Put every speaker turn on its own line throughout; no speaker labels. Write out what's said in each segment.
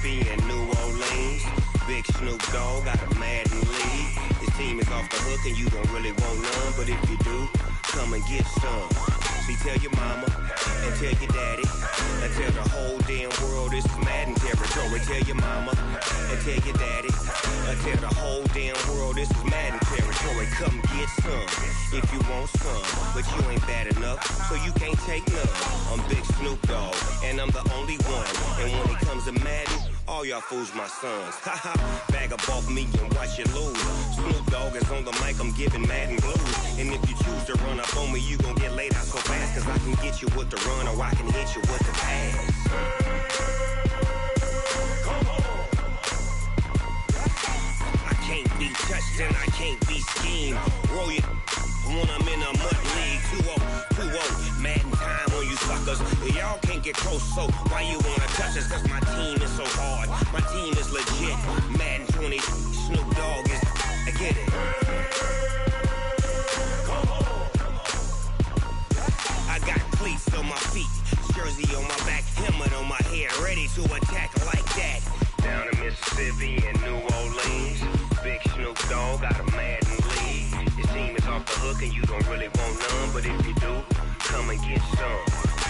Mississippi and New Orleans. Big Snoop Dogg got a Madden lead. His team is off the hook and you don't really want none, but if you do, come and get some. See, tell your mama and tell your daddy and tell the whole damn world this is Madden territory. Tell your mama and tell your daddy and tell the whole damn world this is Madden territory. Come get some if you want some, but you ain't bad enough, so you can't take none. I'm Big Snoop Dogg and I'm the only one, and when it comes to Madden, all y'all fools my sons. Haha, bag up off me and watch you lose. Snoop Dogg is on the mic, I'm giving Madden blues. And if you choose to run up on me, you gon' get laid out so fast, cause I can get you with the run or I can hit you with the pass. Come on. I can't be touched and I can't be schemed. Roll you when I'm in a mud league. 2-0, 2-0, Madden time on you suckers. Y'all can't get close, so why you wanna touch us? Cause my team is so hard, my team is legit. Madden 20, Snoop Dogg is, I get it. Come on. I got cleats on my feet, jersey on my back, helmet on my head, ready to attack like that. Down in Mississippi and New Orleans, Big Snoop Dogg got a Madden lead. His team is off the hook and you don't really want none, but if you do, come and get some.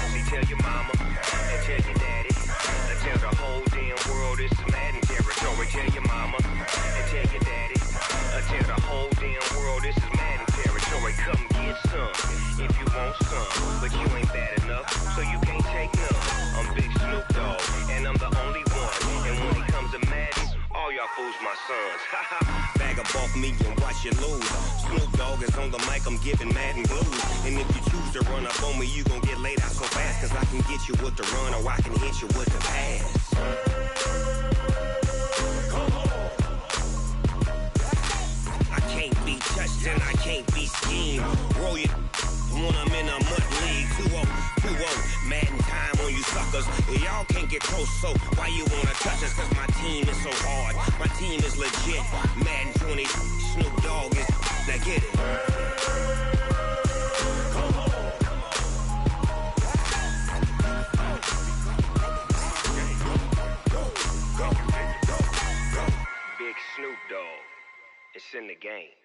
See, tell your mama and tell your daddy and tell the whole damn world this is Madden territory. Tell your mama and tell your daddy and tell the whole damn world this is Madden territory. Come get some if you want some, but you ain't bad enough, so you can't take none. I'm Big Snoop Dogg and I'm the only one, and when it comes to Madden, all y'all fools my sons. Haha, bag up off me and watch you lose. Snoop Dogg is on the mic, I'm giving Madden blues. And if you choose to run up on me, you gon' get laid out so fast, cause I can get you with the run or I can hit you with the pass. Come on. I can't be touched and I can't be schemed. Roll you when I'm in a mud league. 2-0, 2-0, Madden time on you suckers. Y'all can't get close, so why you wanna touch us? Cause my team is so hard, my team is legit. Madden 20, Snoop Dogg is, now get it. Come on. Go. Big Snoop Dogg, it's in the game.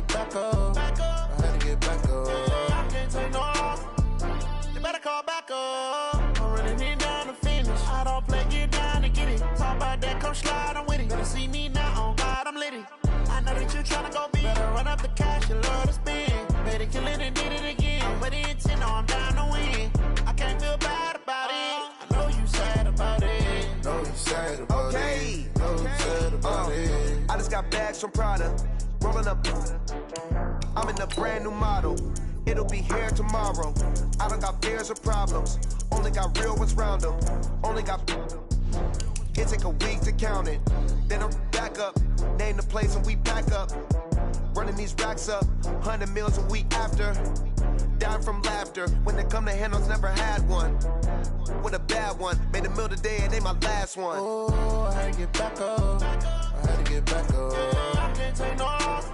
Back up. I had to get back up. I can't take no loss. You better call back up. I'm running it down to finish. I don't play, get down to get it. Talk about that, come slide, I'm with it. Better see me now, on God, I'm litty. I know that you tryna go big. Better run up the cash, you love to spend. Better kill it and did it again. I'm with the intent, no, I'm down to win. I can't feel bad about it. I know you sad about it.
Know you sad about it. Know you sad about it.
I just got bags from Prada. Rolling up, I'm in a brand new model. It'll be here tomorrow. I don't got fears or problems. Only got real ones round them. Only got. It take a week to count it. Then I'm back up. Name the place and we pack up. Running these racks up. 100 meals a week after. Down from laughter. When they come to handles, never had one. With a bad one. Made a meal today and ain't my last one.
Oh, I had to get back up. I had to get back up. I can't take no loss.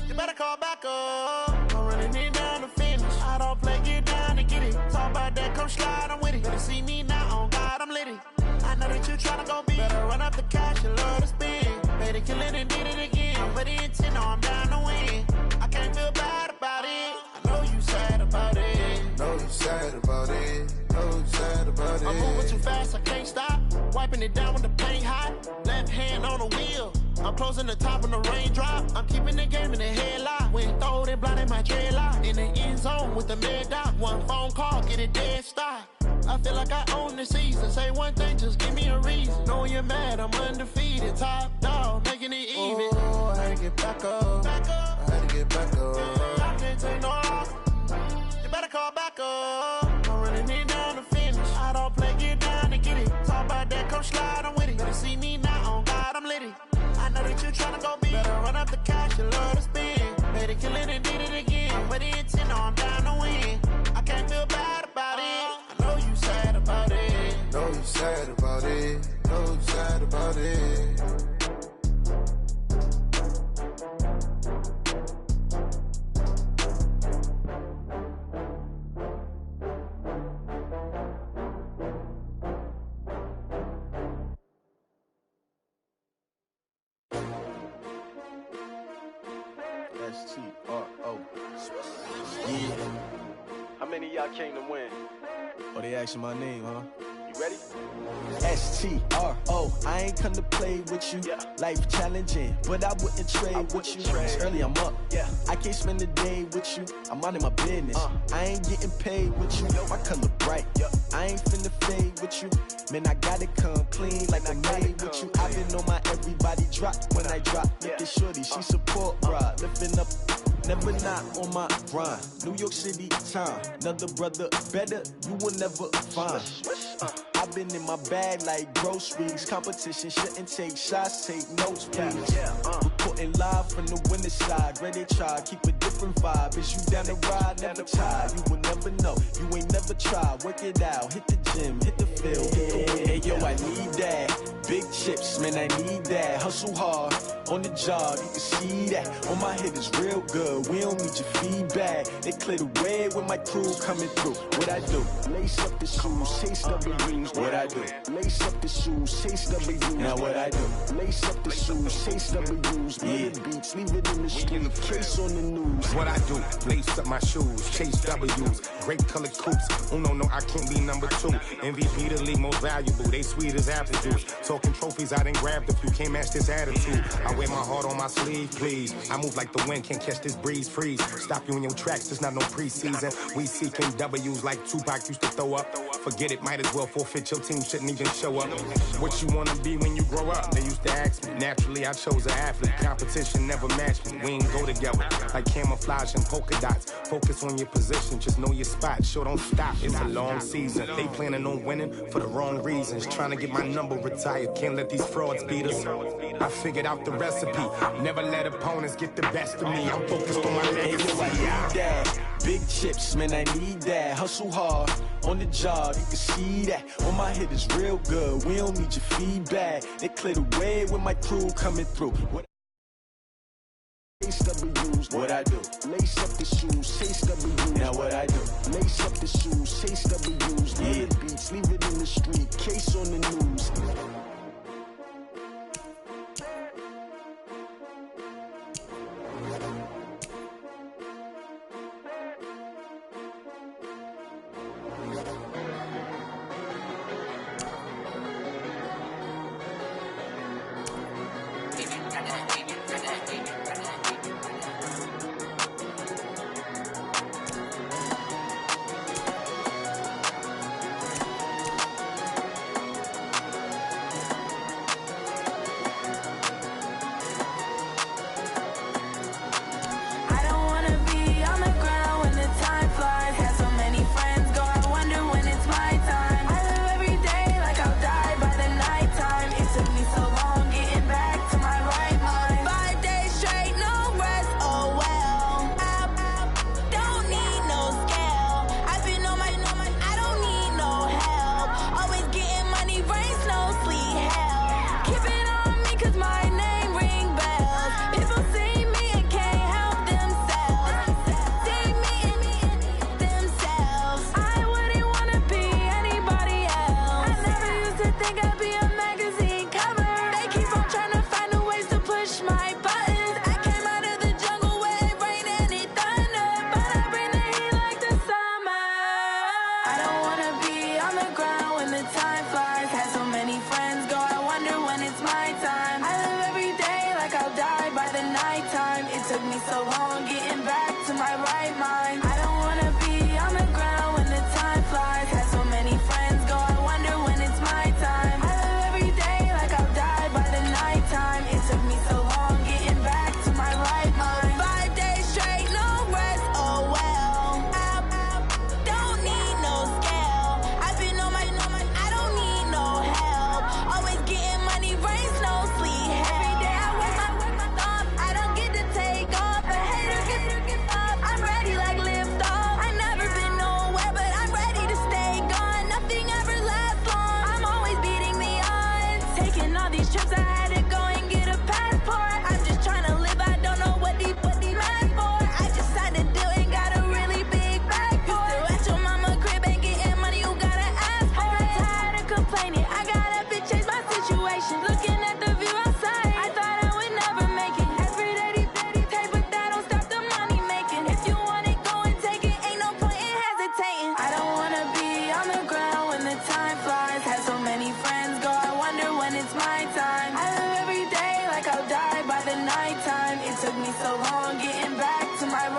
You better call back up. I'm running it down to finish. I don't play, get down to get it. Talk about that, come slide, I'm with it. Better see me now, on God, I'm litty. I know that you tryna go big. Better run up the cash, you love to spend. Better kill it and did it again. I'm with the intent, no, I'm down to win. I can't feel bad about it. I know you sad about it.
Know you sad about it. Know you sad about it.
I'm moving too fast, I can't stop. Wiping it down when the paint hot. Left hand on the wheel. I'm closing the top when the raindrop. I'm keeping the game in the headlock. When throw it, blind in my dreadlock. In the end zone with the mid dot. One phone call, get it dead stop. I feel like I own the season. Say one thing, just give me a reason. Knowing you're mad, I'm undefeated. Top dog, making it even.
Oh, I had to get back up. I had to get back up.
I can't take no loss. You better call back up. I'm running it down to finish. I don't play, get down to get it. Talk about that, come slide, I'm with it. Better see me now, on God, I'm litty. I know that you tryna go big. Better run up the cash, you love to spend. Better kill it and did it again. I'm with the intent, no, I'm down to win. I can't feel bad about it. I know you sad
S-T-R-O. Yeah. How many of y'all came to win? Oh, they asking my name, huh? You ready? S-T-R-O. I ain't come to play with you. Life challenging, but I wouldn't trade with you. It's early, I'm up. I can't spend the day with you. I'm out of my business. I ain't getting paid with you. My color bright. I ain't finna fade with you. Man, I gotta come clean like I made with you. I've been on my everybody drop when I drop. Look at shorty, she support ride. Lifting up, never not on my grind. New York City time, another brother better, you will never find. I've been in my bag like groceries. Competition shouldn't take shots, take notes, please. Reporting live from the winter side. Ready to try, keep a different vibe. Is you down the ride, never tired. You will never know, you ain't never tried. Work it out, hit the gym, hit the field, hit the hey yo, I need that. Big chips, man, I need that. Hustle hard, on the job, you can see that. On my head is real good, we don't need your feedback. They clear the way with my crew coming through. What I do? Lace up the shoes, chase W's. What I do? Lace up the shoes, chase W's. Now what I do? Lace up the shoes, chase W's. Yeah, beats, leave it in the street, case on the news.
What I do? Lace up my shoes, chase W's. Grape colored coops. Oh no, I can't be number 2. MVP the league most valuable. They sweet as apple juice. Talking trophies, I done grabbed a few. Can't match this attitude. I wear my heart on my sleeve, please. I move like the wind, can't catch this breeze. Freeze. Stop you in your tracks. There's not no preseason. We seeking W's like Tupac used to throw up. Forget it, might as well forfeit. Your team shouldn't even show up. What you wanna be when you grow up? They used to ask me. Naturally, I chose an athlete. Competition never matched me. We ain't go together like camouflage and polka dots. Focus on your position, just know your spot. Sure, don't stop. It's a long season. They planning on winning for the wrong reasons. Trying to get my number retired. Can't let these frauds beat us. I figured out the recipe. Never let opponents get the best of me. I'm focused on my legacy.
Hey, yo, I need that. Big chips, man, I need that. Hustle hard, on the job, you can see that. On my head is real good, we don't need your feedback. They clear the way with my crew coming through. Lace W's, what I do? Lace up the shoes, chase W's. Now what I do? Lace up the shoes, chase W's. Yeah, beats, leave it in the street, case on the news.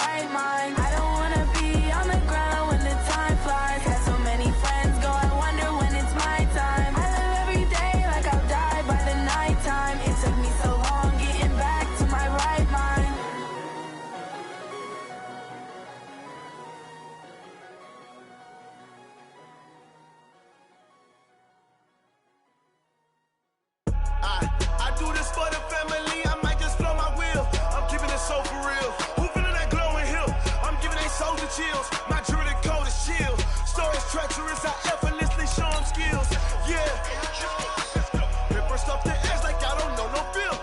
right mind. I don't wanna be on the ground when the time flies. Got so many friends go, I wonder when it's my time. I live every day like I'll die by the nighttime. It took me so long getting back to my right mind.
I do this for the family, I might just blow my wheel. I'm keeping it so for real. Who feeling that glowing hill? I'm giving they soldier chills. My jewelry code is chill. Stories treacherous, I effortlessly show them skills. Yeah. Ripper stuff the edge like I don't know no feel.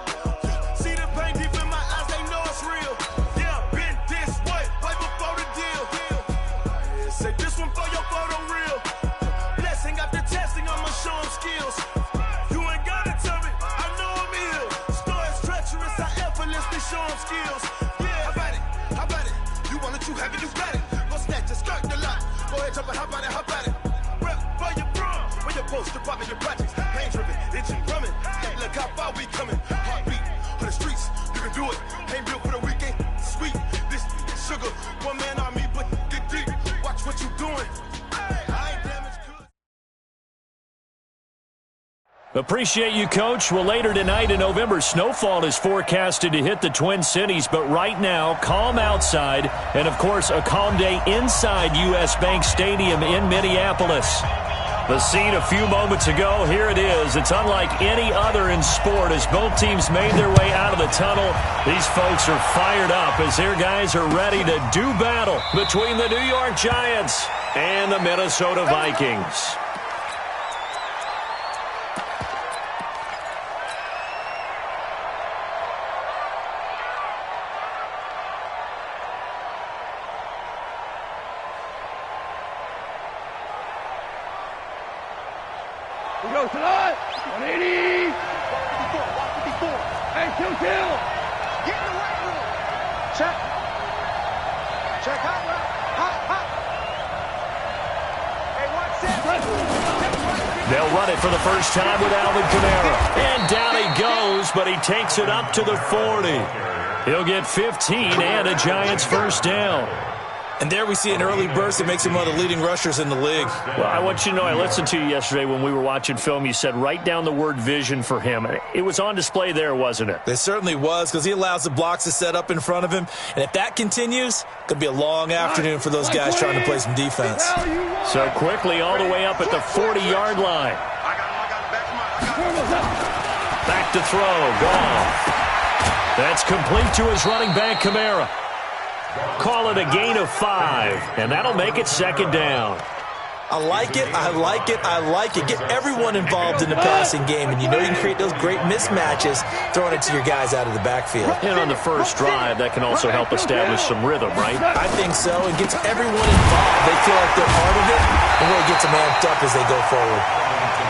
See the pain deep in my eyes, they know it's real. Yeah, been this way, right before the deal. Yeah, say this one for your photo real. Blessing after testing, I'ma show them skills. You ain't gotta tell me, I know I'm ill. Stories treacherous, I effortlessly show them skills. Yeah, how about it? You want it, you have it, you got it. Go snatch it, skirt the lot. Go ahead, jump it, how about it? Rep for your bro, for your poster, popping your projects. Pain driven, itching, drumming. Look how far we coming. Heartbeat for the streets, you can do it. Ain't built for the weekend, sweet. This sugar, one man army, but get deep. Watch what you doing. I ain't damaged good.
Appreciate you, Coach. Well, later tonight in November, snowfall is forecasted to hit the Twin Cities, but right now, calm outside, and of course, a calm day inside U.S. Bank Stadium in Minneapolis. The scene a few moments ago, here it is. It's unlike any other in sport as both teams made their way out of the tunnel. These folks are fired up as their guys are ready to do battle between the New York Giants and the Minnesota Vikings.
He goes to the 180. 154. Hey, kill. Get in the right room. Check. Hot. Hey, 1 set.
They'll run it for the first time with Alvin Kamara. And down he goes, but he takes it up to the 40. He'll get 15 and a Giants first down.
And there we see an early burst that makes him one of the leading rushers in the league.
Well, I want you to know, I listened to you yesterday when we were watching film. You said write down the word vision for him. It was on display there, wasn't it?
It certainly was, because he allows the blocks to set up in front of him. And if that continues, it could be a long afternoon for those guys trying to play some defense.
So quickly all the way up at the 40-yard line. Back to throw. Goff. That's complete to his running back, Kamara. Call it a gain of 5, and that'll make it second down.
I like it. Get everyone involved in the passing game, and you know you can create those great mismatches throwing it to your guys out of the backfield.
And on the first drive, that can also help establish some rhythm, right?
I think so. It gets everyone involved. They feel like they're part of it, and really gets them amped up as they go forward.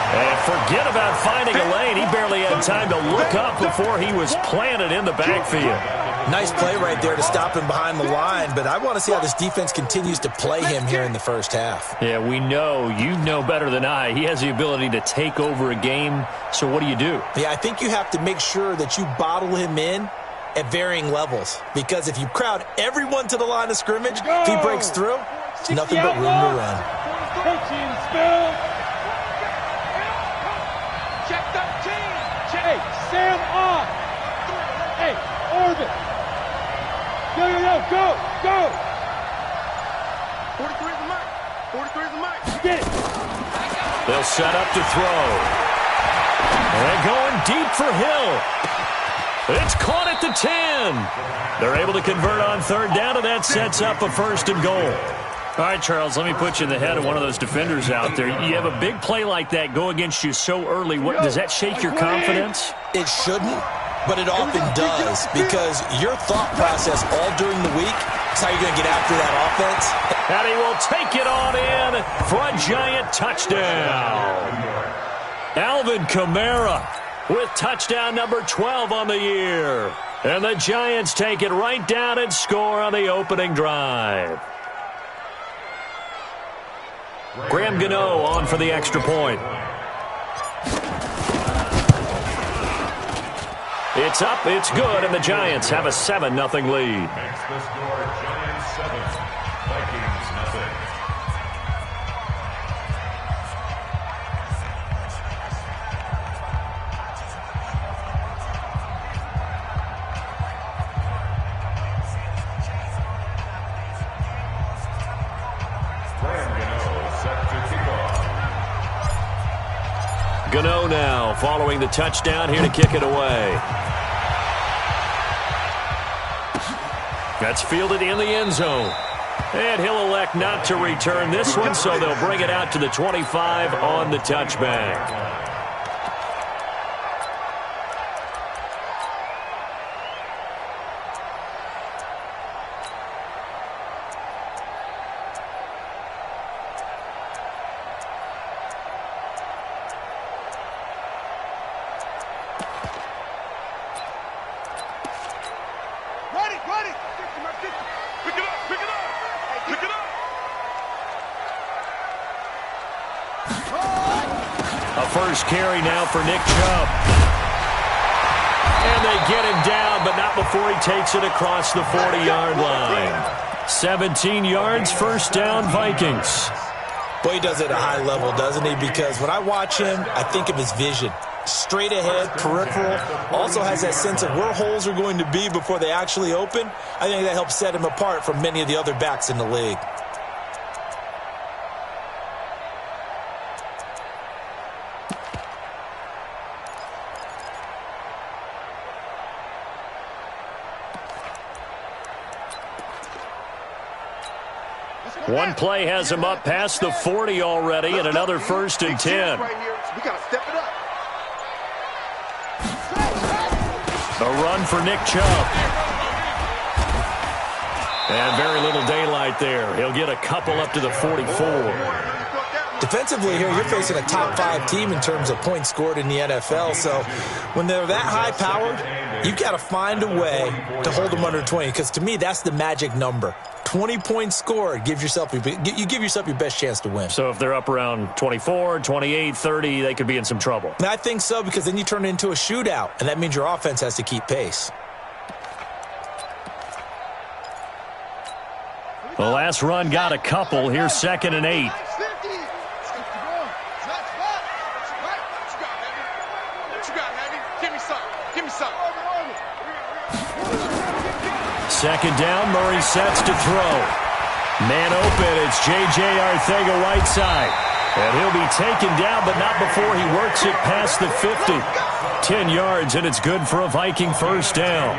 And forget about finding a lane. He barely had time to look up before he was planted in the backfield.
Nice play right there to stop him behind the line, but I want to see how this defense continues to play him here in the first half.
Yeah, we know. You know better than I. He has the ability to take over a game, so what do you do?
Yeah, I think you have to make sure that you bottle him in at varying levels, because if you crowd everyone to the line of scrimmage, if he breaks through, it's nothing but room to run.
Check 13. Hey, Sam on. Hey, Orbit. Go. 43 is the mic. Get it.
They'll set up to throw. And going deep for Hill. It's caught at the 10. They're able to convert on third down, and that sets up a first and goal. All right, Charles, let me put you in the head of one of those defenders out there. You have a big play like that go against you so early. Does that shake your confidence?
It shouldn't, but it often does, because your thought process all during the week is how you're going to get after that offense.
And he will take it on in for a Giant touchdown. Alvin Kamara with touchdown number 12 on the year. And the Giants take it right down and score on the opening drive. Graham Gano on for the extra point. It's up, it's good, and the Giants have a 7-0 lead.
Makes the score Giants 7, Vikings nothing.
Gano now, following the touchdown, here to kick it away. That's fielded in the end zone. And he'll elect not to return this one, so they'll bring it out to the 25 on the touchback. First carry now for Nick Chubb. And they get him down, but not before he takes it across the 40-yard line. 17 yards, first down, Vikings.
Boy, he does it at a high level, doesn't he? Because when I watch him, I think of his vision. Straight ahead, peripheral. Also has that sense of where holes are going to be before they actually open. I think that helps set him apart from many of the other backs in the league.
One play has him up past the 40 already, and another 1st and 10.
We gotta step it up.
A run for Nick Chubb. And very little daylight there. He'll get a couple up to the 44.
Defensively here, you're facing a top-5 team in terms of points scored in the NFL. So when they're that high-powered, you've got to find a way to hold them under 20. Because to me, that's the magic number. 20 points scored, you give yourself your best chance to win.
So if they're up around 24, 28, 30, they could be in some trouble.
And I think so, because then you turn it into a shootout, and that means your offense has to keep pace.
The last run got a couple. Here's 2nd and 8. Second down, Murray sets to throw. Man open, it's J.J. Arcega-Whiteside. And he'll be taken down, but not before he works it past the 50. 10 yards, and it's good for a Viking first down.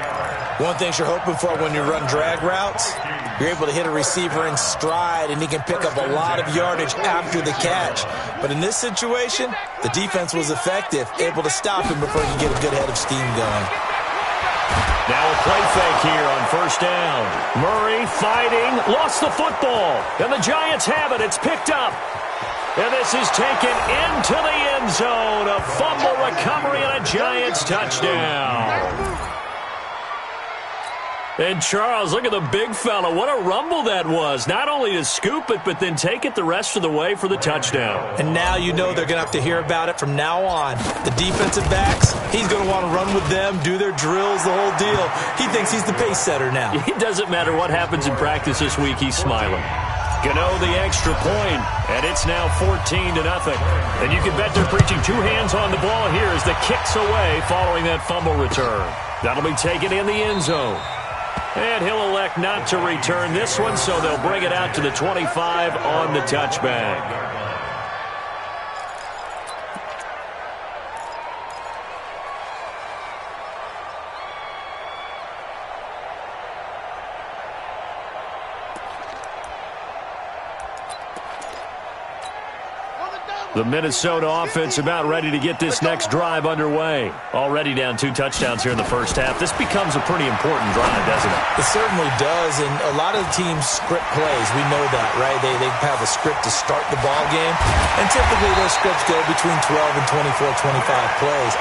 One thing you're hoping for when you run drag routes, you're able to hit a receiver in stride, and he can pick up a lot of yardage after the catch. But in this situation, the defense was effective, able to stop him before he could get a good head of steam going.
Now a play fake here on first down. Murray fighting, lost the football. And the Giants have it. It's picked up. And this is taken into the end zone. A fumble recovery and a Giants touchdown. And Charles, look at the big fella. What a rumble that was. Not only to scoop it, but then take it the rest of the way for the touchdown.
And now you know they're going to have to hear about it from now on. The defensive backs, he's going to want to run with them, do their drills, the whole deal. He thinks he's the pace setter now.
It doesn't matter what happens in practice this week. He's smiling. Gano the extra point, and it's now 14-0. And you can bet they're preaching 2 hands on the ball here as the kick's away following that fumble return. That'll be taken in the end zone. And he'll elect not to return this one, so they'll bring it out to the 25 on the touchback. The Minnesota offense about ready to get this next drive underway. Already down 2 touchdowns here in the first half. This becomes a pretty important drive, doesn't it?
It certainly does, and a lot of the teams script plays. We know that, right? They have a script to start the ball game, and typically those scripts go between 12 and 24, 25 plays.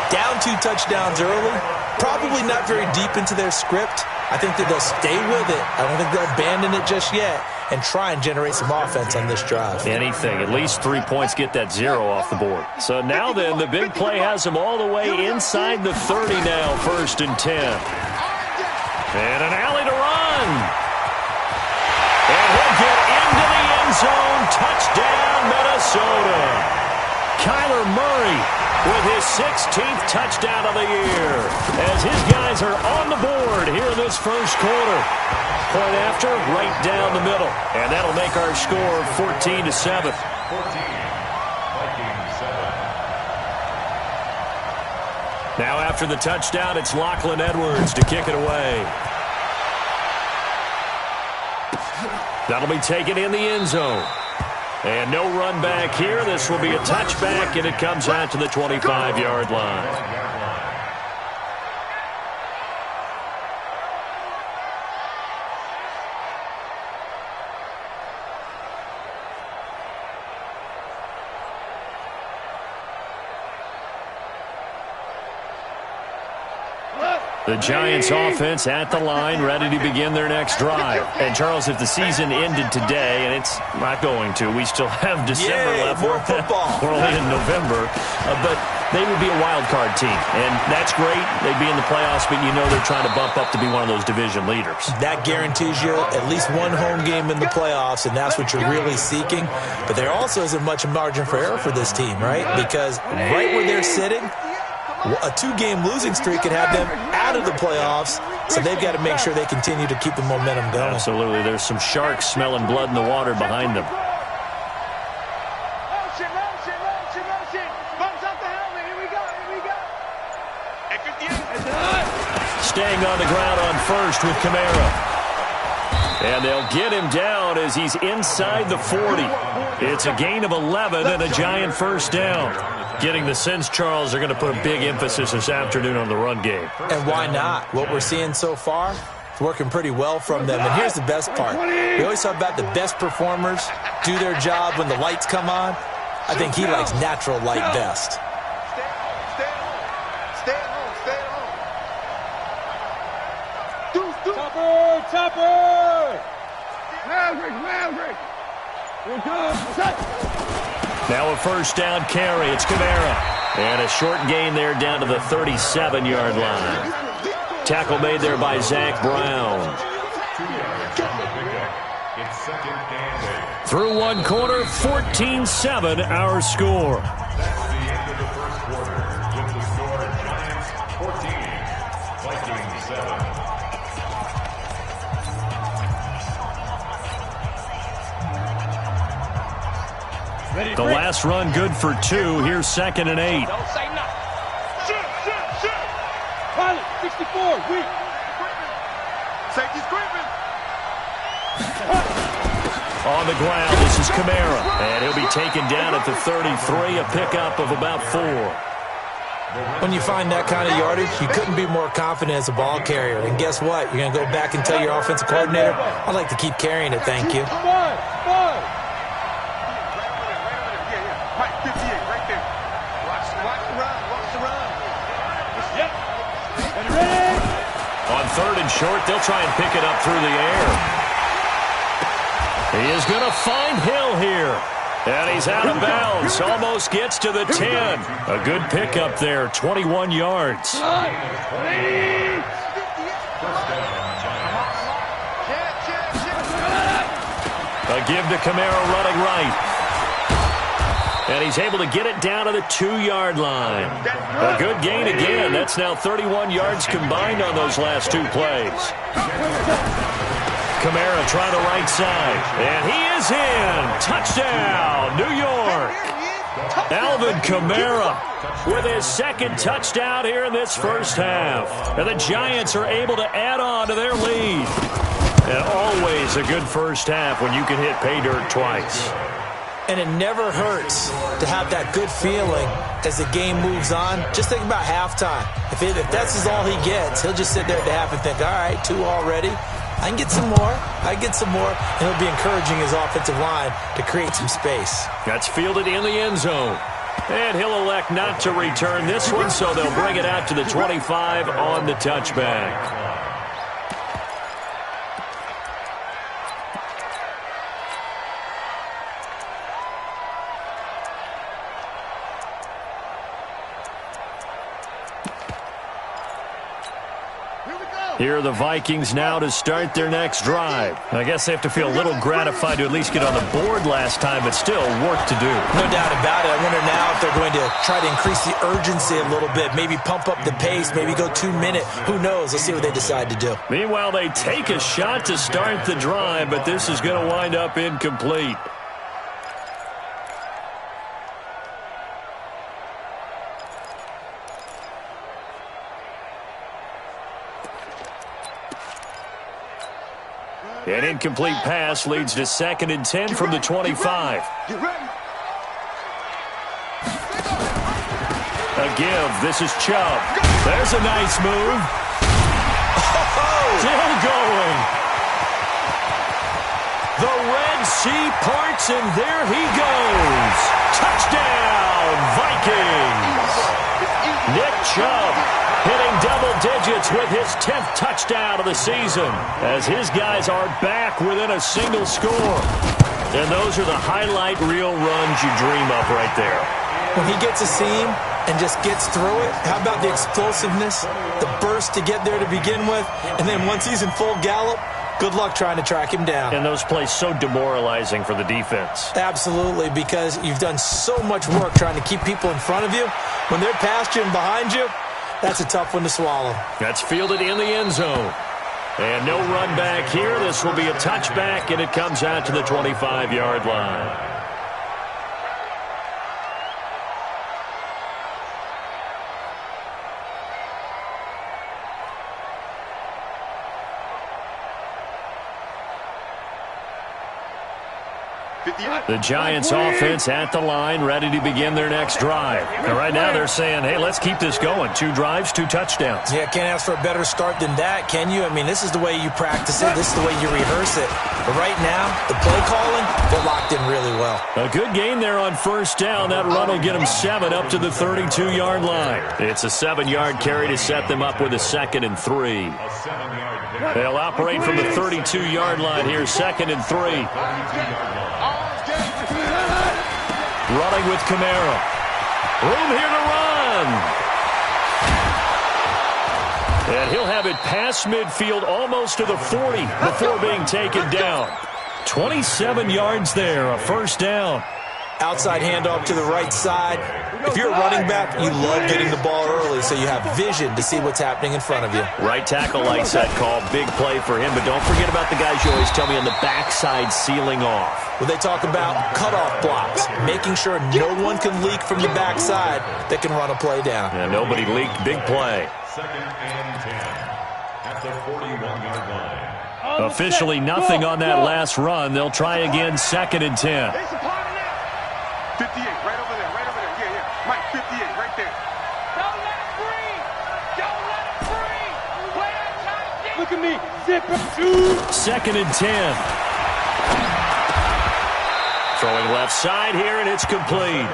Down 2 touchdowns early, probably not very deep into their script. I think that they'll stay with it. I don't think they'll abandon it just yet. and try and generate some offense on this drive.
Anything. At least 3 points, get that 0 off the board. So now then, the big play has them all the way inside the 30 now, 1st and 10. And an alley to run. And he'll get into the end zone. Touchdown, Minnesota. Kyler Murray with his 16th touchdown of the year as his guys are on the board here in this first quarter. Point after, right down the middle. And that'll make our score 14-7. Now after the touchdown, it's Lachlan Edwards to kick it away. That'll be taken in the end zone. And no run back here. This will be a touchback, and it comes out to the 25-yard line. The Giants offense at the line, ready to begin their next drive. And, Charles, if the season ended today, and it's not going to, we still have December left.
More football.
We're only in November. But they would be a wild card team. And that's great. They'd be in the playoffs, but you know they're trying to bump up to be one of those division leaders. That guarantees you at least one home game in the playoffs, and that's what you're really seeking. But there also isn't much margin for error for this team, right? Because right where they're sitting, a 2-game losing streak could have them out of the playoffs, so they've got to make sure they continue to keep the momentum going. Absolutely. There's some sharks smelling blood in the water behind them.
Motion, motion, motion, motion. Bumps up the helmet. Here we go, here we go.
Staying on the ground on first with Kamara. And they'll get him down as he's inside the 40. It's a gain of 11 and a Giant first down. Getting the sense, Charles, they're going to put a big emphasis this afternoon on the run game. And why not? What we're seeing so far, it's working pretty well from them. And here's the best part. We always talk about the best performers do their job when the lights come on. I think he likes natural light best.
Topper! Maverick! Here it comes.
Now a first down carry. It's Kamara. And a short gain there down to the 37-yard line. Tackle made there by Zach Brown. Through one quarter, 14-7 our score.
That's the end of the first quarter. With the score, Giants 14, Vikings 7.
The last run good for 2. Here's 2nd and 8.
Don't say nothing. Shoot. Pilot, 64, weak. Safety's creeping.
On the ground, this is Kamara. And he'll be taken down at the 33, a pickup of about 4. When you find that kind of yardage, you couldn't be more confident as a ball carrier. And guess what? You're going to go back and tell your offensive coordinator, I'd like to keep carrying it, thank you.
Five.
On 3rd and short, they'll try and pick it up through the air. He is going to find Hill here. And he's out of bounds. Almost gets to the 10. A good pickup there, 21 yards. A give to Kamara running right. And he's able to get it down to the 2-yard line. A good gain again. That's now 31 yards combined on those last 2 plays. Kamara trying the right side. And he is in. Touchdown, New York. Alvin Kamara with his 2nd touchdown here in this first half. And the Giants are able to add on to their lead. And always a good first half when you can hit pay dirt twice. And it never hurts to have that good feeling as the game moves on. Just think about halftime. If that's all he gets, he'll just sit there at the half and think, all right, 2 already. I can get some more. And he'll be encouraging his offensive line to create some space. That's fielded in the end zone. And he'll elect not to return this one, so they'll bring it out to the 25 on the touchback. Here are the Vikings now to start their next drive. I guess they have to feel a little gratified to at least get on the board last time, but still work to do.
No doubt about it. I wonder now if they're going to try to increase the urgency a little bit, maybe pump up the pace, maybe go 2 minute. Who knows? Let's see what they decide to do.
Meanwhile, they take a shot to start the drive, but this is going to wind up incomplete. An incomplete pass leads to 2nd and 10 from the 25. A give. This is Chubb. There's a nice move. Still going. The Red Sea parts, and there he goes. Touchdown, Vikings. Nick Chubb hitting double digits with his 10th touchdown of the season as his guys are back within a single score. And those are the highlight reel runs you dream of right there.
When he gets a seam and just gets through it, how about the explosiveness, the burst to get there to begin with, and then once he's in full gallop, good luck trying to track him down.
And those plays so demoralizing for the defense.
Absolutely, because you've done so much work trying to keep people in front of you. When they're past you and behind you, that's a tough one to swallow.
That's fielded in the end zone. And no run back here. This will be a touchback, and it comes out to the 25-yard line. The Giants offense at the line, ready to begin their next drive. And right now they're saying, hey, let's keep this going. 2 drives, 2 touchdowns.
Yeah, can't ask for a better start than that, can you? I mean, this is the way you practice it. This is the way you rehearse it. But right now, the play calling, they're locked in really well.
A good gain there on first down. That run will get them 7 up to the 32-yard line. It's a 7-yard carry to set them up with a 2nd and 3. They'll operate from the 32-yard line here, 2nd and 3. Running with Kamara. Room here to run. And he'll have it past midfield almost to the 40 before being taken down. 27 yards there, a first down.
Outside handoff to the right side. If you're a running back, you love getting the ball early so you have vision to see what's happening in front of you.
Right tackle likes that call. Big play for him, but don't forget about the guys you always tell me on the backside sealing off.
Well, they talk about cutoff blocks, making sure no one can leak from the backside that can run a play down.
Yeah, nobody leaked. Big play.
2nd and 10 at the 41-yard line.
Officially nothing on that last run. They'll try again, 2nd and 10.
58, right over there, right over there. Yeah, Mike, 58, right there. Don't let him breathe. Don't let him breathe. Play that tight. Look at me. Zip it.
2nd and 10. Throwing left side here, and it's complete.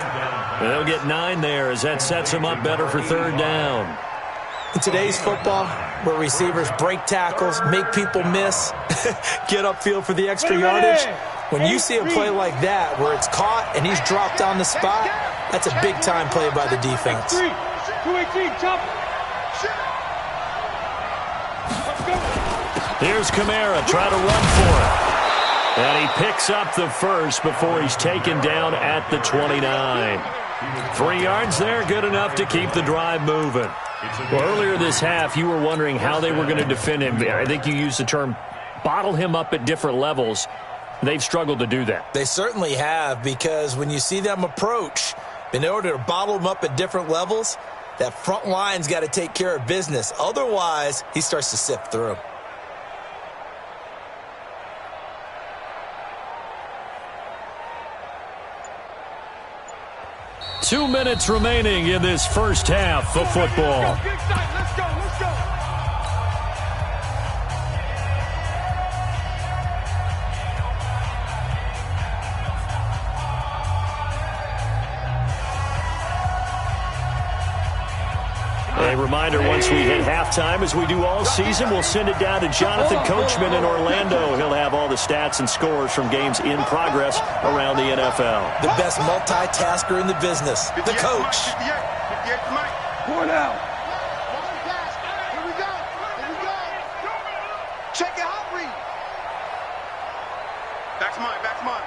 And they'll get 9 there as that sets them up better for 3rd down.
In today's football, where receivers break tackles, make people miss, get upfield for the extra yardage, when you see a play like that where it's caught and he's dropped on the spot, that's a big-time play by the defense.
218, chop.
Here's Kamara trying to run for it. And he picks up the first before he's taken down at the 29. 3 yards there, good enough to keep the drive moving. Well, earlier this half, you were wondering how they were going to defend him. I think you used the term bottle him up at different levels. They've struggled to do that.
They certainly have, because when you see them approach, in order to bottle them up at different levels, that front line's got to take care of business. Otherwise, he starts to sift through.
Two minutes remaining in this first half of football.
Let's go, let's go.
A reminder, once we hit halftime, as we do all season, we'll send it down to Jonathan Coachman in Orlando. He'll have all the stats and scores from games in progress around the NFL.
The best multitasker in the business, the coach.
58, Mike. Going out. Back's mine, back's mine.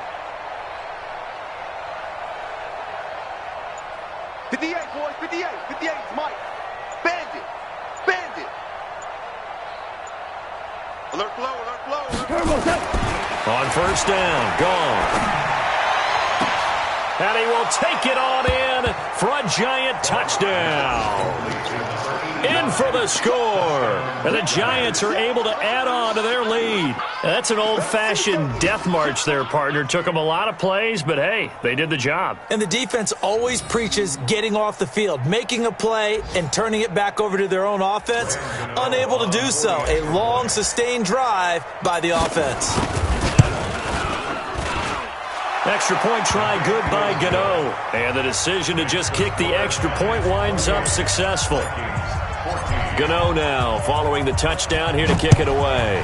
58, boys, 58. 58 is Mike. Bandit. Bandit. Alert flow, alert flow.
On first down, gone. And he will take it on in for a giant touchdown. In for the score. And the Giants are able to add on to their lead. That's an old-fashioned death march there, partner. Took them a lot of plays, but hey, they did the job.
And the defense always preaches getting off the field, making a play, and turning it back over to their own offense. Unable to do so. A long, sustained drive by the offense.
Extra point try good by Gano. And the decision to just kick the extra point winds up successful. Gano now following the touchdown here to kick it away.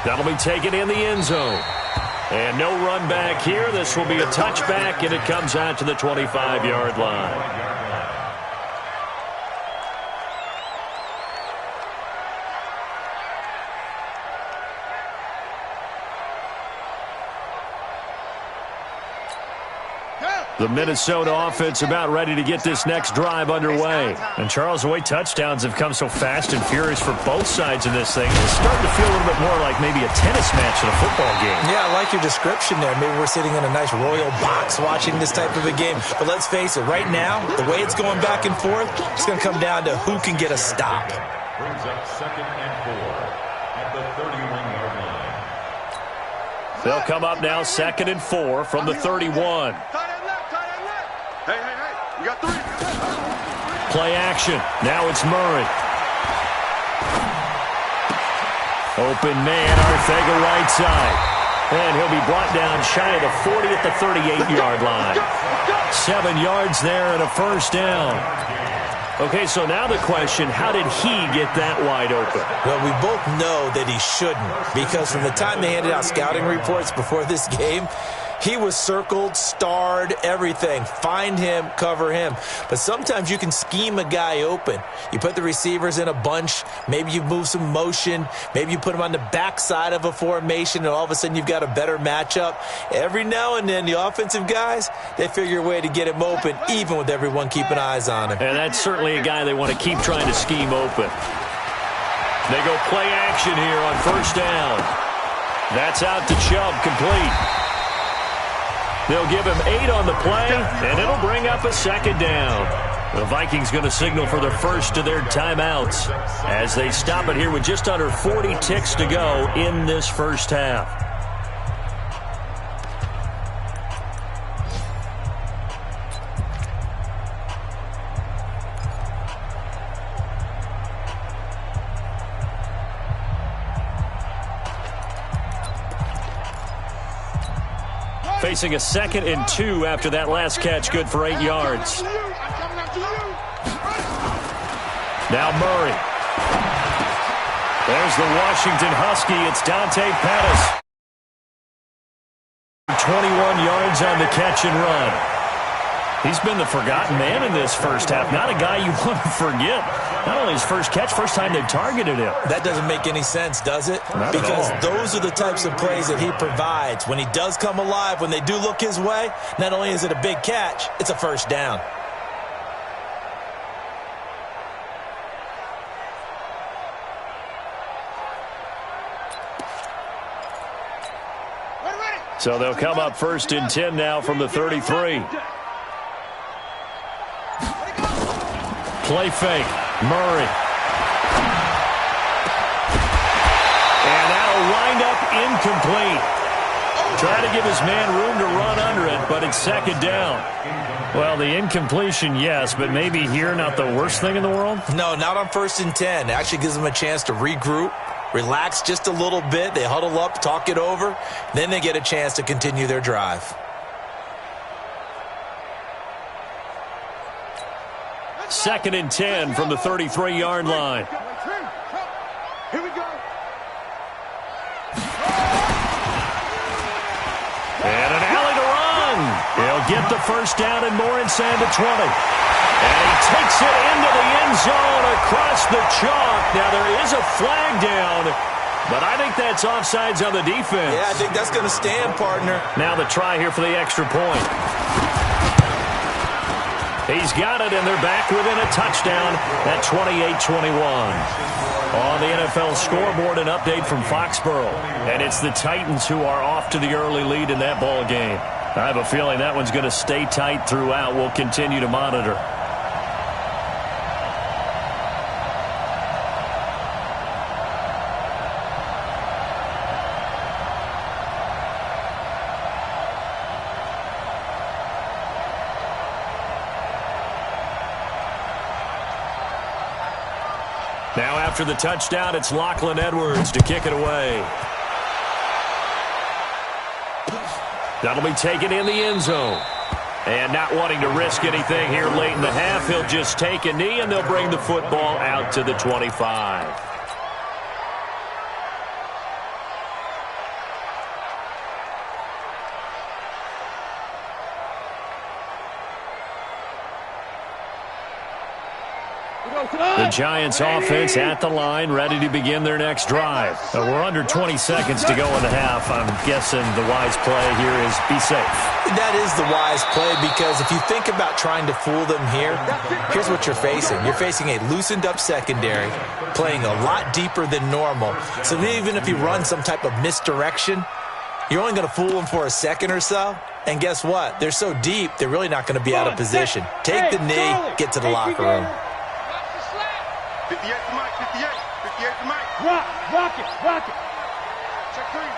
That'll be taken in the end zone. And no run back here. This will be a touchback, and it comes out to the 25-yard line. The Minnesota offense about ready to get this next drive underway. And Charles, the way touchdowns have come so fast and furious for both sides of this thing, it's starting to feel a little bit more like maybe a tennis match in a football game.
Yeah, I like your description there. Maybe we're sitting in a nice royal box watching this type of a game. But let's face it, right now, the way it's going back and forth, it's going to come down to who can get a stop.
Brings up 2nd and 4 at the 31-yard line.
They'll come up now 2nd and 4 from the 31.
Hey, you got 3.
Play action. Now it's Murray. Open man, Arthega right side. And he'll be brought down shy of the 40 at the 38-yard line. 7 yards there and a first down. Okay, so now the question, how did he get that wide open?
Well, we both know that he shouldn't, because from the time they handed out scouting reports before this game, he was circled, starred, everything. Find him, cover him. But sometimes you can scheme a guy open. You put the receivers in a bunch. Maybe you move some motion. Maybe you put them on the backside of a formation, and all of a sudden you've got a better matchup. Every now and then, the offensive guys, they figure a way to get him open, even with everyone keeping eyes on him.
And that's certainly a guy they want to keep trying to scheme open. They go play action here on first down. That's out to Chubb, complete. They'll give him 8 on the play, and it'll bring up a second down. The Vikings going to signal for the first of their timeouts as they stop it here with just under 40 ticks to go in this first half. Facing a 2nd and 2 after that last catch, good for 8 yards. Now Murray. There's the Washington Husky. It's Dante Pettis. 21 yards on the catch and run. He's been the forgotten man in this first half. Not a guy you want to forget. Not only his first catch, first time they targeted him.
That doesn't make any sense, does it?
Not
because
at all.
Those are the types of plays that he provides. When he does come alive, when they do look his way, not only is it a big catch, it's a first down.
So they'll come up 1st and 10 now from the 33. Play fake. Murray. And that'll wind up incomplete. Try to give his man room to run under it, but it's 2nd down. Well, the incompletion, yes, but maybe here not the worst thing in the world?
No, not on 1st and 10. It actually gives them a chance to regroup, relax just a little bit. They huddle up, talk it over. Then they get a chance to continue their drive.
2nd and 10 from the 33-yard line.
Here we go.
And an alley to run. He'll get the first down and more inside the 20. And he takes it into the end zone across the chalk. Now there is a flag down. But I think that's offsides on the defense.
Yeah, I think that's going to stand, partner.
Now the try here for the extra point. He's got it, and they're back within a touchdown at 28-21. On the NFL scoreboard, an update from Foxborough. And it's the Titans who are off to the early lead in that ball game. I have a feeling that one's going to stay tight throughout. We'll continue to monitor. Now after the touchdown, it's Lachlan Edwards to kick it away. That'll be taken in the end zone. And not wanting to risk anything here late in the half, he'll just take a knee, and they'll bring the football out to the 25. The Giants offense at the line, ready to begin their next drive. We're under 20 seconds to go in the half. I'm guessing the wise play here is be safe.
That is the wise play, because if you think about trying to fool them here, here's what you're facing. You're facing a loosened up secondary, playing a lot deeper than normal. So even if you run some type of misdirection, you're only going to fool them for a second or so. And guess what? They're so deep, they're really not going to be out of position. Take the knee, get to the locker room.
58 to Mike, 58 to Mike. Rock it.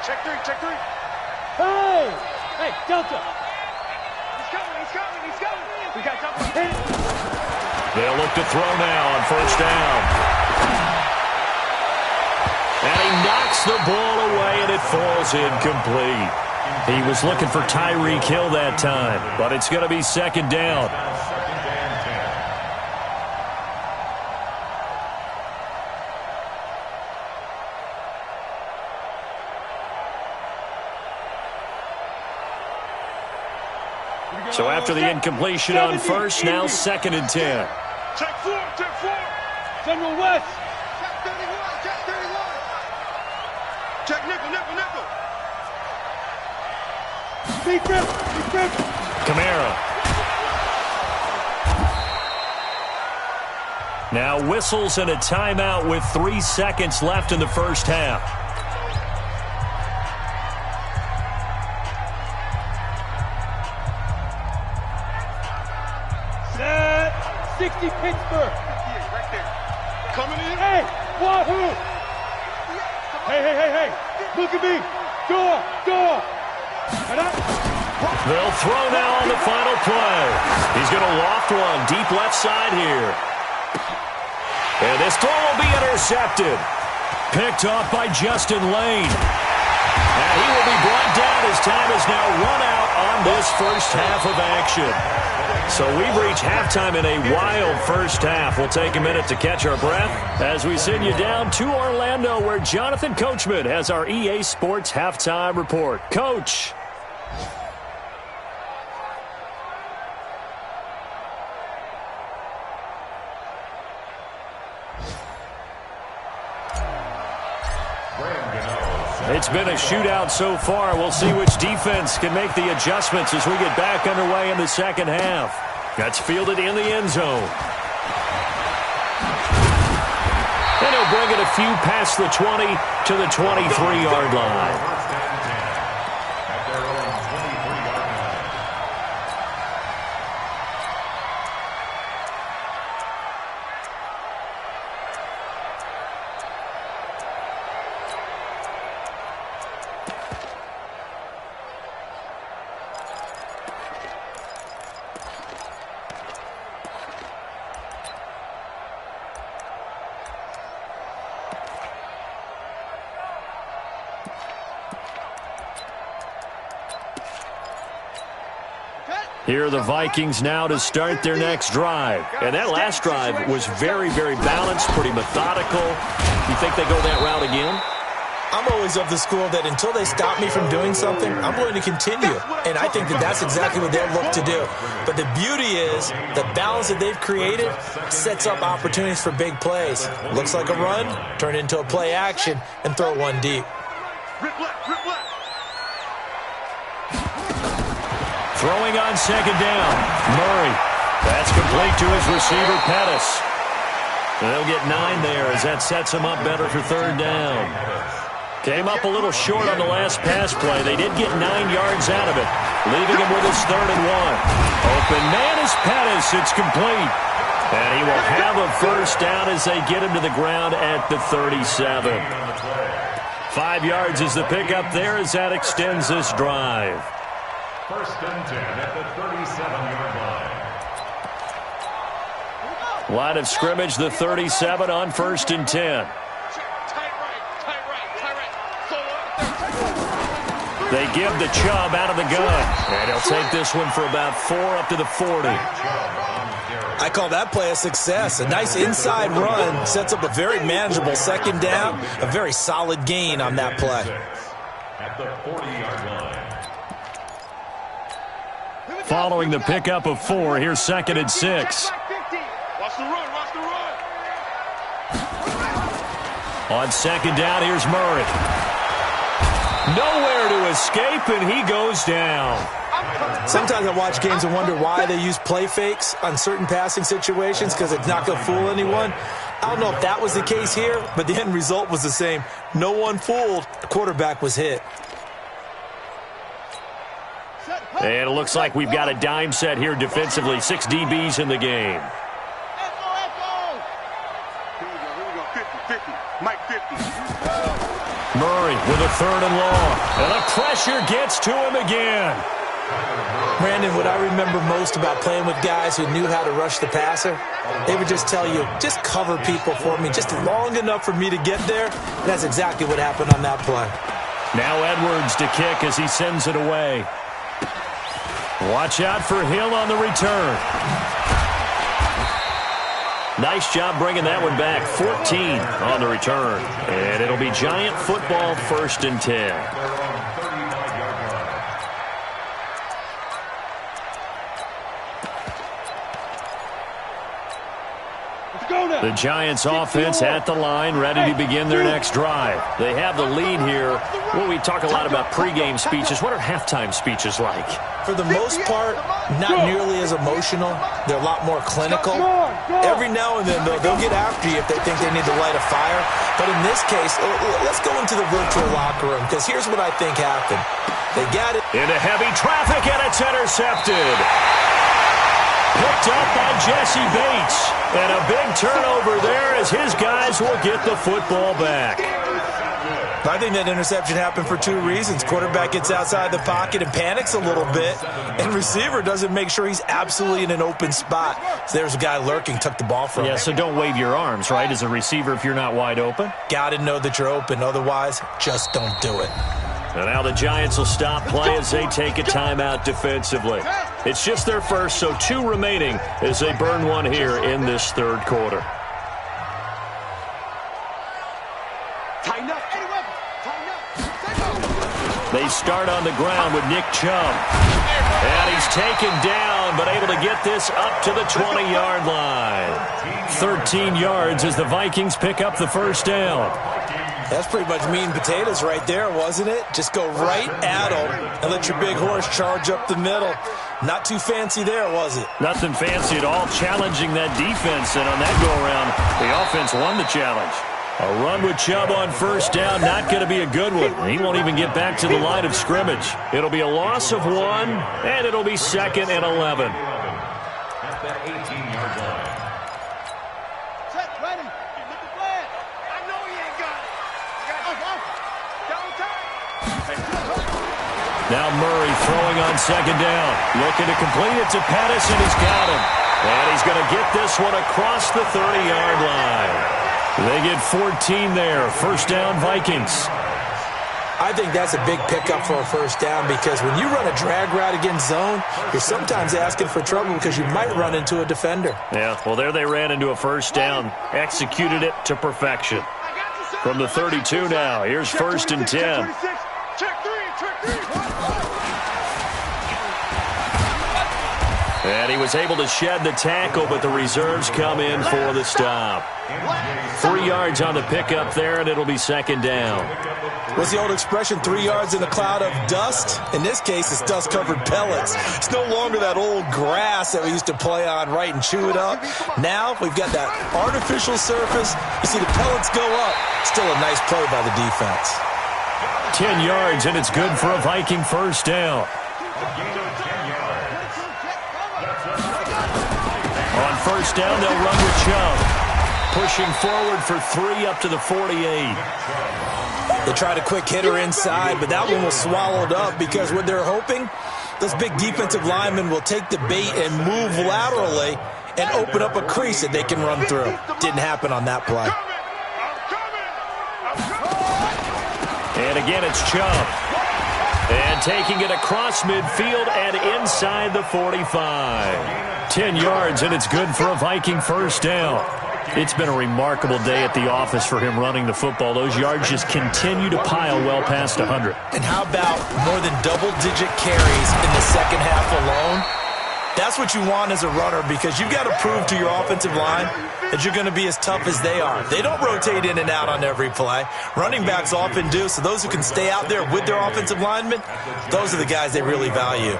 Check three. Hey, Delta. He's coming. We got Delta. Hit it.
They'll look to throw now on first down. And he knocks the ball away, and it falls incomplete. He was looking for Tyreek Hill that time, but it's going to be second down. So after the incompletion on first, now second and 10.
Check four. General West. Check 31. Check nickel. Deep grip.
Kamara. Now whistles and a timeout with 3 seconds left in the first half.
60 Pittsburgh. Right there. Coming in. Hey, Wahoo. Hey. Look at me. Door.
They'll throw now on the final play. He's going to loft one deep left side here. And this throw will be intercepted. Picked off by Justin Lane. And he will be brought down. His time is now run out on this first half of action. So we've reached halftime in a wild first half. We'll take a minute to catch our breath as we send you down to Orlando, where Jonathan Coachman has our EA Sports halftime report. Coach. It's been a shootout so far. We'll see which defense can make the adjustments as we get back underway in the second half. That's fielded in the end zone. And he'll bring it a few past the 20 to the 23-yard line. Here are the Vikings now to start their next drive. And that last drive was very, very balanced, pretty methodical. You think they go that route again?
I'm always always of the school that until they stop me from doing something, I'm going to continue. And I think that that's exactly what they'll look to do. But the beauty is the balance that they've created sets up opportunities for big plays. Looks like a run, turn it into a play action, and throw one deep.
Throwing on second down, Murray. That's complete to his receiver, Pettis. They'll get 9 there as that sets him up better for third down. Came up a little short on the last pass play. They did get 9 yards out of it, leaving him with his 3rd and 1. Open man is Pettis. It's complete. And he will have a first down as they get him to the ground at the 37. 5 yards is the pickup there as that extends this drive.
First and 10 at the 37-yard line.
Line of scrimmage, the 37 on 1st and 10. They give the Chubb out of the gun. And he'll take this one for about 4 up to the 40.
I call that play a success. A nice inside run sets up a very manageable second down. A very solid gain on that play.
At the 40-yard line.
Following the pickup of 4, here's 2nd and 6.
Watch the run, watch the run.
On second down, here's Murray. Nowhere to escape, and he goes down.
Sometimes I watch games and wonder why they use play fakes on certain passing situations, because it's not going to fool anyone. I don't know if that was the case here, but the end result was the same. No one fooled. The quarterback was hit.
And it looks like we've got a dime set here defensively. 6 DBs in the game.
Mike 50.
Murray with a 3rd and long. And the pressure gets to him again.
Brandon, what I remember most about playing with guys who knew how to rush the passer, they would just tell you, just cover people for me, just long enough for me to get there. And that's exactly what happened on that play.
Now Edwards to kick as he sends it away. Watch out for Hill on the return. Nice job bringing that one back. 14 on the return. And it'll be Giant football, 1st and 10. The Giants offense at the line, ready to begin their next drive. They have the lead here. Well, we talk a lot about pregame speeches. What are halftime speeches like?
For the most part, not nearly as emotional. They're a lot more clinical. Every now and then, though, they'll get after you if they think they need to light a fire. But in this case, let's go into the virtual locker room, because here's what I think happened. They got it
into heavy traffic, and it's intercepted. Picked up by Jesse Bates. And a big turnover there as his guys will get the football back.
I think that interception happened for 2 reasons. Quarterback gets outside the pocket and panics a little bit, and receiver doesn't make sure he's absolutely in an open spot. So there's a guy lurking, took the ball from him.
Yeah, so don't wave your arms, right, as a receiver if you're not wide open?
Got to know that you're open. Otherwise, just don't do it.
And now the Giants will stop play as they take a timeout defensively. It's just their first, so 2 remaining as they burn one here in this 3rd quarter. They start on the ground with Nick Chubb. And he's taken down, but able to get this up to the 20-yard line. 13 yards as the Vikings pick up the first down.
That's pretty much meat and potatoes right there, wasn't it? Just go right at them and let your big horse charge up the middle. Not too fancy there, was it?
Nothing fancy at all, challenging that defense. And on that go-around, the offense won the challenge. A run with Chubb on first down, not going to be a good one. He won't even get back to the line of scrimmage. It'll be a loss of 1, and it'll be 2nd and 11.
At the 18-yard line.
Set, ready. Look the flag. I know he ain't got it.
Now Murray throwing on second down. Looking to complete it to Pettis, and he's got him. And he's going to get this one across the 30-yard line. They get 14 there. First down, Vikings.
I think that's a big pickup for a first down, because when you run a drag route against zone, you're sometimes asking for trouble because you might run into a defender.
Yeah, well, there they ran into a first down. Executed it to perfection.
I got you, sir.
From the 32 now, here's first and 10. And he was able to shed the tackle, but the reserves come in for the stop. 3 yards on the pickup there, and it'll be second down.
What's the old expression, 3 yards in a cloud of dust? In this case, it's dust-covered pellets. It's no longer that old grass that we used to play on, right, and chew it up. Now we've got that artificial surface. You see the pellets go up. Still a nice play by the defense.
10 yards, and it's good for a Viking first down. On first down, they'll run with Chubb. Pushing forward for 3 up to the 48.
They tried a quick hitter inside, but that one was swallowed up because what they're hoping, those big defensive linemen will take the bait and move laterally and open up a crease that they can run through. Didn't happen on that play.
And again, it's Chubb. And taking it across midfield and inside the 45. 10 yards, and it's good for a Viking first down. It's been a remarkable day at the office for him running the football. Those yards just continue to pile well past 100.
And how about more than double-digit carries in the second half alone? That's what you want as a runner, because you've got to prove to your offensive line that you're going to be as tough as they are. They don't rotate in and out on every play. Running backs often do, so those who can stay out there with their offensive linemen, those are the guys they really value.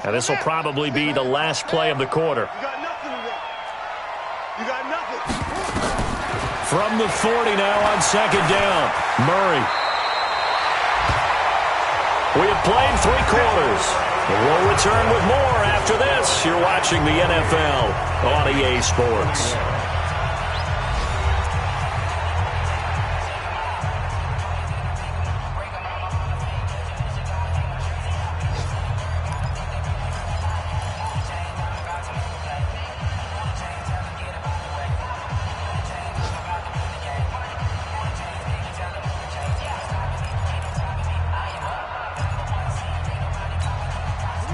And this will probably be the last play of the quarter.
You got nothing to run. You got nothing.
From the 40 now on second down, Murray. We have played 3 quarters. We'll return with more after this. You're watching the NFL on EA Sports.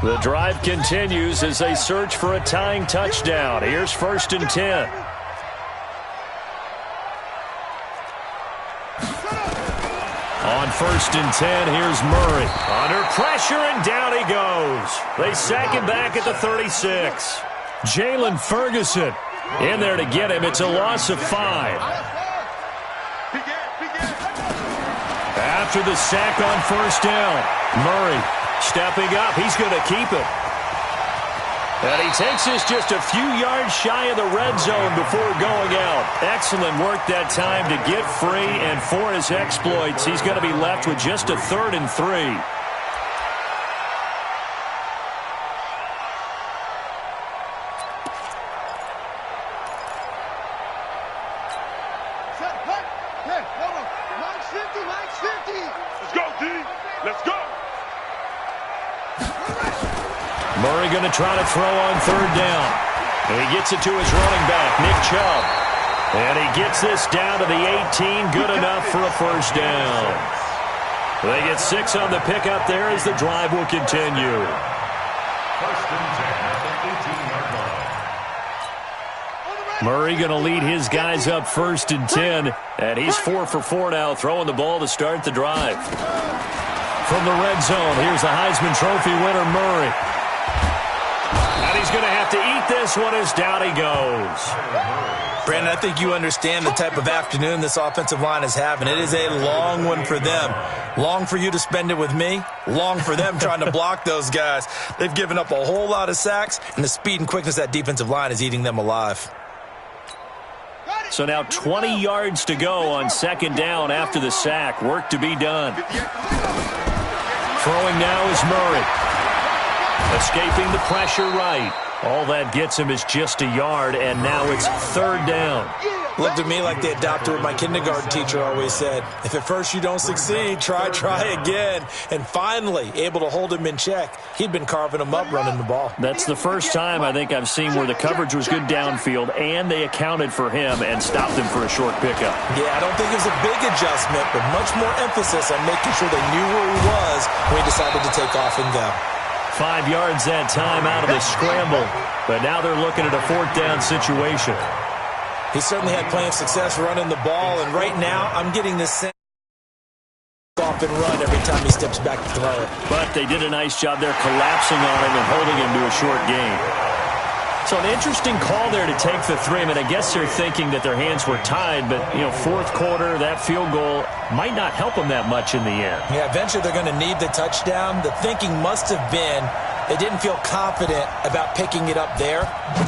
The drive continues as they search for a tying touchdown. Here's first and 10. On first and 10, here's Murray. Under pressure, and down he goes. They sack him back at the 36. Jalen Ferguson in there to get him. It's a loss of 5. After the sack on first down, Murray stepping up. He's going to keep it. And he takes this just a few yards shy of the red zone before going out. Excellent work that time to get free, and for his exploits, he's going to be left with just a 3rd and 3. Murray going to try to throw on third down. And he gets it to his running back, Nick Chubb. And he gets this down to the 18, good enough for a first down. They get 6 on the pickup there as the drive will continue.
First and 10 at the 18-yard line.
Murray going to lead his guys up first and 10. And he's 4 for 4 now, throwing the ball to start the drive. From the red zone, here's the Heisman Trophy winner, Murray. And he's going to have to eat this one as down he goes.
Brandon, I think you understand the type of afternoon this offensive line is having. It is a long one for them. Long for you to spend it with me. Long for them trying to block those guys. They've given up a whole lot of sacks, and the speed and quickness of that defensive line is eating them alive.
So now 20 yards to go on second down after the sack. Work to be done. Throwing now is Murray. Escaping the pressure right. All that gets him is just a yard, and now it's third down.
Looked to me like they adopted what my kindergarten teacher always said. If at first you don't succeed, try again. And finally, able to hold him in check. He'd been carving him up running the ball.
That's the first time I think I've seen where the coverage was good downfield, and they accounted for him and stopped him for a short pickup.
Yeah, I don't think it was a big adjustment, but much more emphasis on making sure they knew where he was when he decided to take off and go.
5 yards that time out of the scramble, but now they're looking at a 4th down situation.
He certainly had plenty of success running the ball, and right now I'm getting this sense off and run every time he steps back to throw it.
But they did a nice job there collapsing on him and holding him to a short gain. So an interesting call there to take the 3. I mean, I guess they're thinking that their hands were tied, but, you know, fourth quarter, that field goal might not help them that much in the end.
Yeah, eventually they're going to need the touchdown. The thinking must have been they didn't feel confident about picking it up there,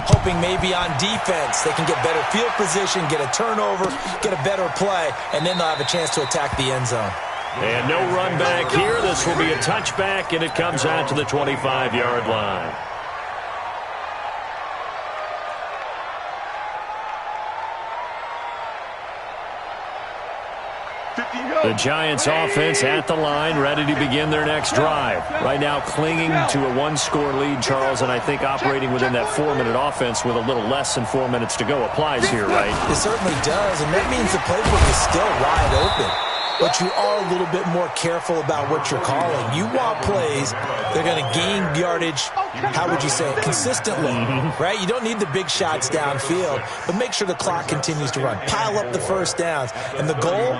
hoping maybe on defense they can get better field position, get a turnover, get a better play, and then they'll have a chance to attack the end zone.
And no run back here. This will be a touchback, and it comes out to the 25-yard line. The Giants offense at the line, ready to begin their next drive. Right now clinging to a one-score lead, Charles, and I think operating within that 4-minute offense with a little less than 4 minutes to go applies here, right?
It certainly does, and that means the playbook is still wide open. But you are a little bit more careful about what you're calling. You want plays that are going to gain yardage, how would you say it, consistently, right? You don't need the big shots downfield, but make sure the clock continues to run. Pile up the first downs. And the goal,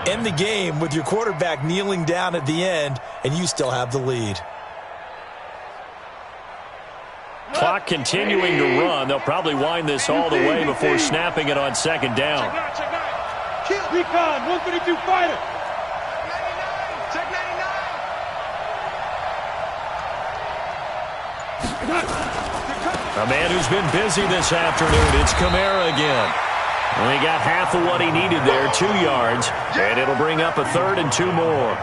end the game with your quarterback kneeling down at the end, and you still have the lead.
Clock continuing to run. They'll probably wind this all the way before snapping it on second down.
Recon, 132 fighter.
Check 99.
A man who's been busy this afternoon. It's Kamara again. And he got half of what he needed there, 2 yards, and it'll bring up a 3rd and 2 more.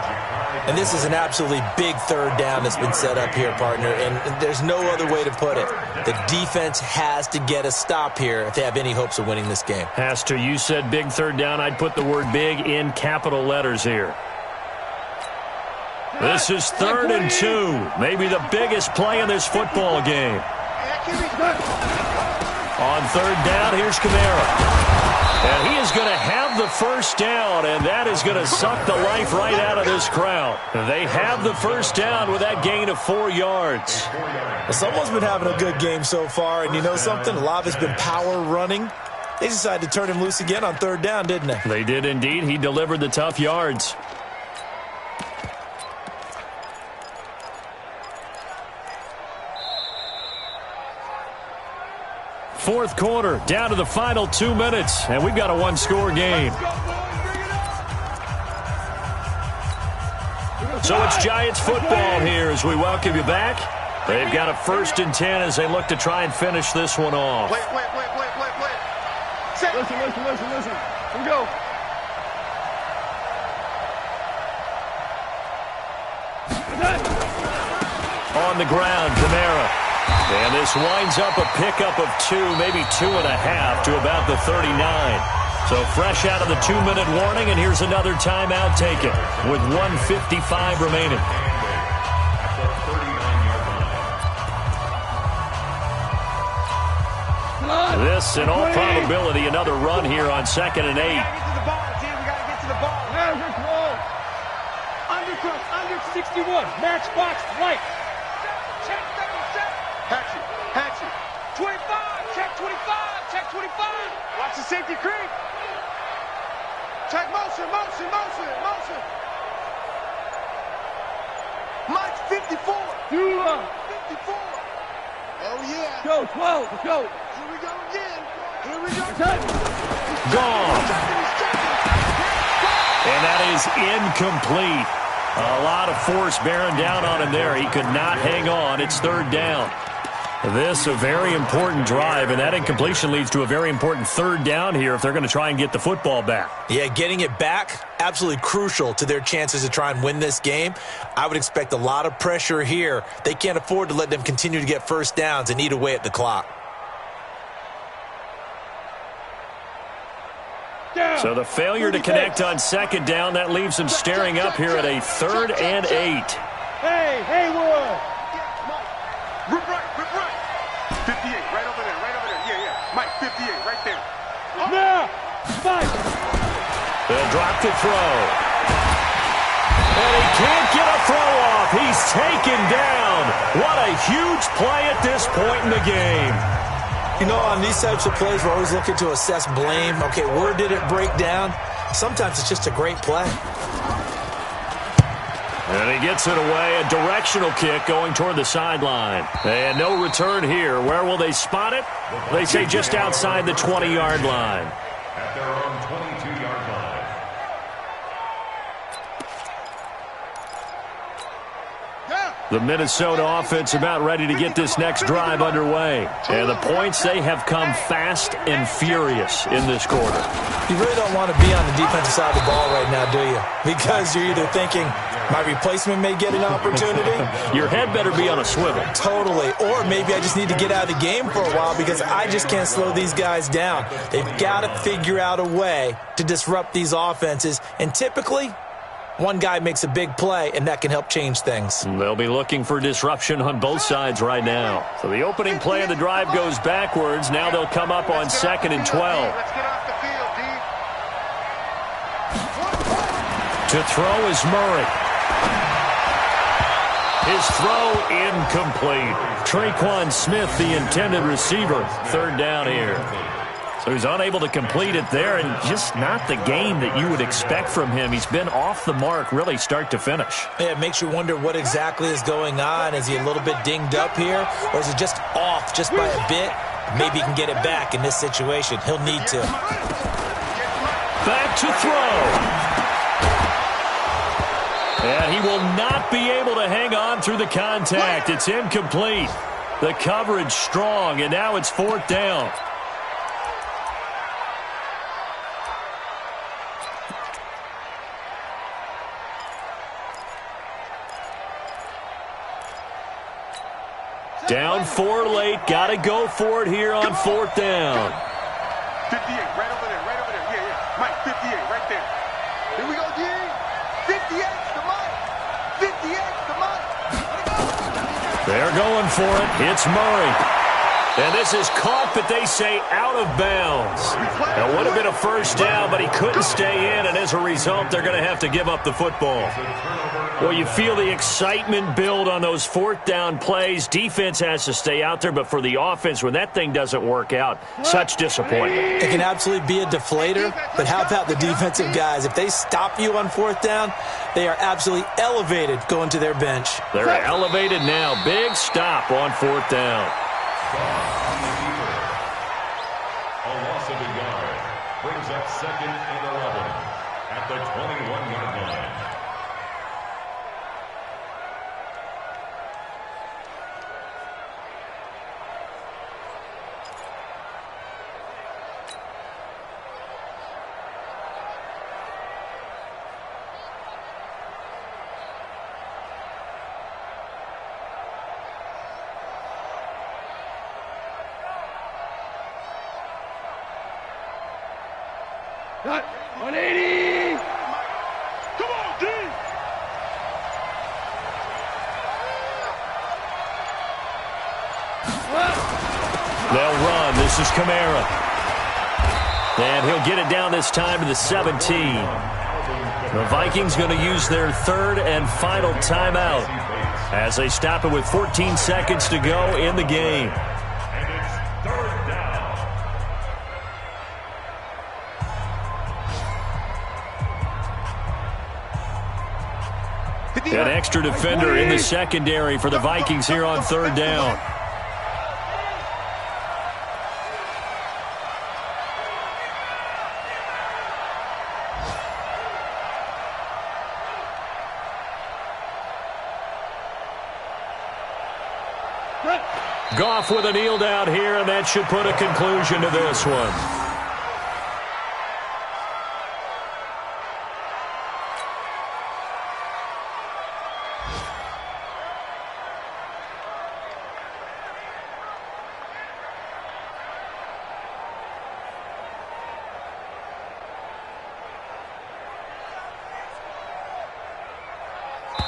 And this is an absolutely big third down that's been set up here, partner, and there's no other way to put it. The defense has to get a stop here if they have any hopes of winning this game.
Has to. You said big third down. I'd put the word big in capital letters here. This is 3rd and 2. Maybe the biggest play in this football game. On 3rd down, here's Kamara. And he is going to have the first down, and that is going to suck the life right out of this crowd. They have the first down with that gain of 4 yards.
Well, someone's been having a good game so far, and you know something? A lot of it's been power running. They decided to turn him loose again on 3rd down, didn't they?
They did indeed. He delivered the tough yards. Fourth quarter, down to the final 2 minutes, and we've got a one-score game. So it's Giants football here as we welcome you back. They've got a 1st and 10 as they look to try and finish this one off.
Wait. Listen. Here we go.
On the ground, Kamara. And this winds up a pickup of 2, maybe 2.5 to about the 39. So fresh out of the 2-minute warning, and here's another timeout taken with 1:55 remaining. This, in all probability, another run here on 2nd and 8.
We gotta get to the ball. Under 61. Matchbox right. Hatchet. 25. Check 25. Watch the safety creep. Check motion.
Mike 54. 54. Oh, yeah.
Go, 12. Let's go.
Here we go again.
Gone. And that is incomplete. A lot of force bearing down on him there. He could not hang on. It's 3rd down. This a very important drive, and that incompletion leads to a very important 3rd down here if they're going to try and get the football back.
Yeah, getting it back, absolutely crucial to their chances to try and win this game. I would expect a lot of pressure here. They can't afford to let them continue to get first downs and eat away at the clock.
So the failure to connect on 2nd down, that leaves them staring up here at a 3rd and 8.
Hey, Haywood. Rip right. 58, right over there. Yeah. Mike, 58, right there. Now, Mike.
They'll drop to throw. And he can't get a throw off. He's taken down. What a huge play at this point in the game.
You know, on these types of plays, we're always looking to assess blame. Okay, where did it break down? Sometimes it's just a great play.
And he gets it away, a directional kick going toward the sideline. And no return here. Where will they spot it? They say just outside the 20-yard line.
At their own 22-yard line.
The Minnesota offense about ready to get this next drive underway. And the points, they have come fast and furious in this quarter.
You really don't want to be on the defensive side of the ball right now, do you? Because you're either thinking, my replacement may get an opportunity.
Your head better be on a swivel.
Totally. Or maybe I just need to get out of the game for a while because I just can't slow these guys down. They've got to figure out a way to disrupt these offenses. And typically, one guy makes a big play, and that can help change things.
They'll be looking for disruption on both sides right now. So the opening play of the drive goes backwards. Now they'll come up on 2nd and 12.
Let's get off the field, D.
To throw is Murray. His throw incomplete. Traquan Smith, the intended receiver. 3rd down here. So he's unable to complete it there, and just not the game that you would expect from him. He's been off the mark really start to finish.
Yeah, it makes you wonder what exactly is going on. Is he a little bit dinged up here, or is it just off just by a bit? Maybe he can get it back in this situation. He'll need to.
Back to throw. And he will not be able to hang on through the contact. It's incomplete. The coverage strong, and now it's 4th down. Down 4 late. Got to go for it here on 4th down.
58, right over there, right over there. Yeah, yeah. Mike, 58, right there. Here we go, D. 58 to Mike. 58 to Mike.
They're going for it. It's Murray. And this is caught, but they say out of bounds. That would have been a 1st down, but he couldn't stay in, and as a result, they're going to have to give up the football. Well, you feel the excitement build on those 4th down plays. Defense has to stay out there, but for the offense, when that thing doesn't work out, such disappointment.
It can absolutely be a deflator, but how about the defensive guys? If they stop you on 4th down, they are absolutely elevated going to their bench.
They're elevated now. Big stop on 4th down.
A loss of a yard brings up 2nd and 11 at the 21-yard line.
Cut. 180. Come on, D.
They'll run. This is Kamara. And he'll get it down this time to the 17. The Vikings going to use their 3rd and final timeout as they stop it with 14 seconds to go in the game.
And it's 3rd down.
An extra defender in the secondary for the Vikings here on 3rd down. Goff with a kneel down here, and that should put a conclusion to this one.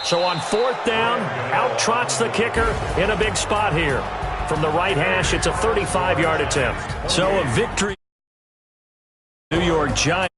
So on 4th down, out trots the kicker in a big spot here. From the right hash, it's a 35-yard attempt. So a victory. New York Giants.